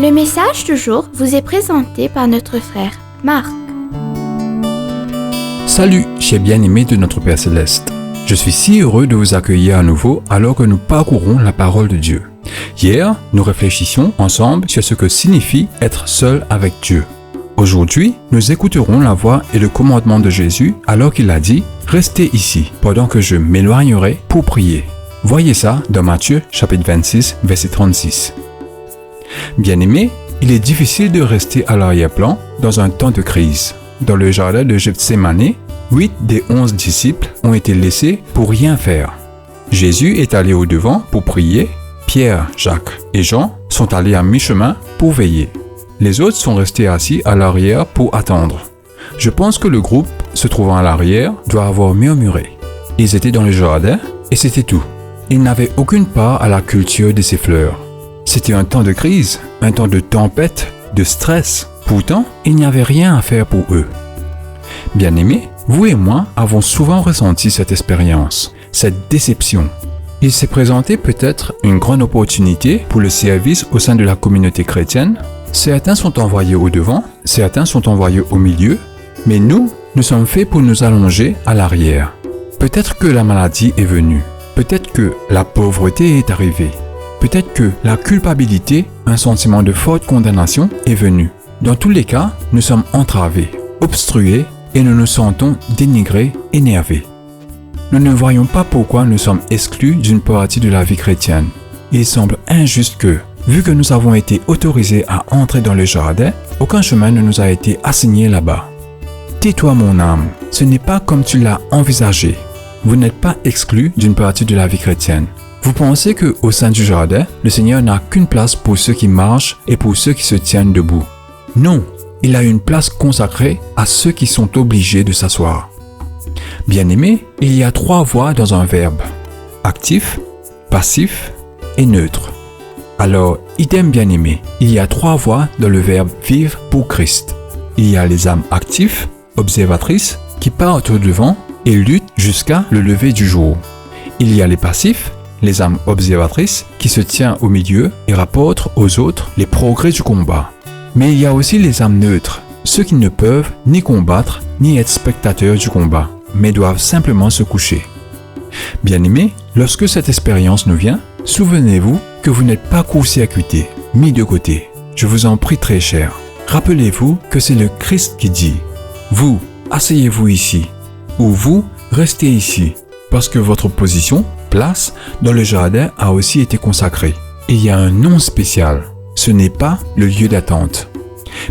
Le message du jour vous est présenté par notre frère Marc. Salut, chers bien-aimés de notre Père Céleste. Je suis si heureux de vous accueillir à nouveau alors que nous parcourons la parole de Dieu. Hier, nous réfléchissions ensemble sur ce que signifie être seul avec Dieu. Aujourd'hui, nous écouterons la voix et le commandement de Jésus alors qu'il a dit « Restez ici pendant que je m'éloignerai pour prier ». Voyez ça dans Matthieu chapitre 26, verset 36. Bien-aimés, il est difficile de rester à l'arrière-plan dans un temps de crise. Dans le jardin de Gethsémani, 8 des 11 disciples ont été laissés pour rien faire. Jésus est allé au devant pour prier, Pierre, Jacques et Jean sont allés à mi-chemin pour veiller. Les autres sont restés assis à l'arrière pour attendre. Je pense que le groupe se trouvant à l'arrière doit avoir murmuré. Ils étaient dans le jardin et c'était tout. Ils n'avaient aucune part à la culture de ces fleurs. C'était un temps de crise, un temps de tempête, de stress. Pourtant, il n'y avait rien à faire pour eux. Bien-aimés, vous et moi avons souvent ressenti cette expérience, cette déception. Il s'est présenté peut-être une grande opportunité pour le service au sein de la communauté chrétienne. Certains sont envoyés au devant, certains sont envoyés au milieu, mais nous sommes faits pour nous allonger à l'arrière. Peut-être que la maladie est venue, peut-être que la pauvreté est arrivée, peut-être que la culpabilité, un sentiment de forte condamnation est venu. Dans tous les cas, nous sommes entravés, obstrués et nous nous sentons dénigrés, énervés. Nous ne voyons pas pourquoi nous sommes exclus d'une partie de la vie chrétienne. Il semble injuste que, vu que nous avons été autorisés à entrer dans le jardin, aucun chemin ne nous a été assigné là-bas. Tais-toi mon âme, ce n'est pas comme tu l'as envisagé. Vous n'êtes pas exclus d'une partie de la vie chrétienne. Vous pensez qu'au sein du jardin, le Seigneur n'a qu'une place pour ceux qui marchent et pour ceux qui se tiennent debout. Non, il a une place consacrée à ceux qui sont obligés de s'asseoir. Bien-aimés, il y a 3 voix dans un verbe, actif, passif et neutre. Alors, idem bien-aimés, il y a 3 voix dans le verbe vivre pour Christ. Il y a les âmes actives, observatrices, qui partent au devant et luttent jusqu'à le lever du jour. Il y a les passifs, les âmes observatrices, qui se tiennent au milieu et rapportent aux autres les progrès du combat. Mais il y a aussi les âmes neutres, ceux qui ne peuvent ni combattre ni être spectateurs du combat, mais doivent simplement se coucher. Bien-aimés, lorsque cette expérience nous vient, souvenez-vous que vous n'êtes pas court-circuité, mis de côté. Je vous en prie très cher. Rappelez-vous que c'est le Christ qui dit « Vous, asseyez-vous ici » ou « Vous, restez ici » parce que votre position, place, dans le jardin a aussi été consacrée. Il y a un nom spécial. Ce n'est pas le lieu d'attente.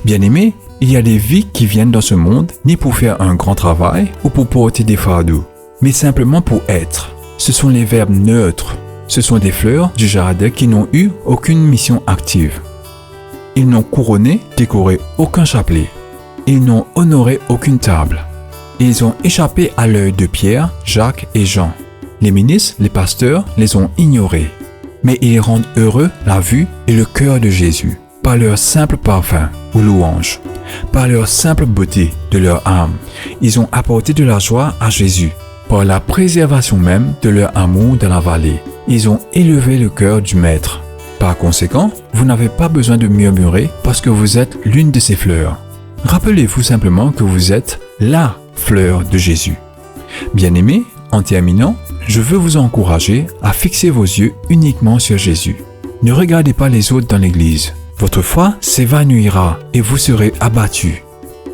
Bien-aimés, il y a des vies qui viennent dans ce monde ni pour faire un grand travail ou pour porter des fardeaux, mais simplement pour être. Ce sont les verbes neutres. Ce sont des fleurs du jardin qui n'ont eu aucune mission active. Ils n'ont couronné, décoré aucun chapelet. Ils n'ont honoré aucune table. Ils ont échappé à l'œil de Pierre, Jacques et Jean. Les ministres, les pasteurs les ont ignorés. Mais ils rendent heureux la vue et le cœur de Jésus, par leur simple parfum ou louange, par leur simple beauté de leur âme. Ils ont apporté de la joie à Jésus, par la préservation même de leur amour dans la vallée. Ils ont élevé le cœur du Maître. Par conséquent, vous n'avez pas besoin de murmurer parce que vous êtes l'une de ces fleurs. Rappelez-vous simplement que vous êtes la fleur de Jésus. Bien-aimés, en terminant, je veux vous encourager à fixer vos yeux uniquement sur Jésus. Ne regardez pas les autres dans l'église. Votre foi s'évanouira et vous serez abattus.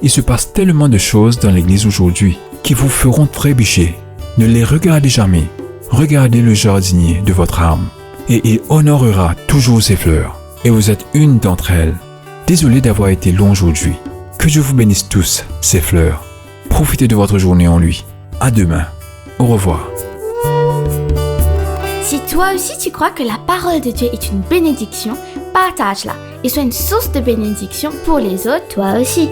Il se passe tellement de choses dans l'église aujourd'hui qui vous feront trébucher. Ne les regardez jamais. Regardez le jardinier de votre âme et il honorera toujours ses fleurs. Et vous êtes une d'entre elles. Désolé d'avoir été long aujourd'hui. Que Dieu vous bénisse tous, ces fleurs. Profitez de votre journée en lui. À demain. Au revoir. Si toi aussi tu crois que la parole de Dieu est une bénédiction, partage-la et sois une source de bénédiction pour les autres toi aussi.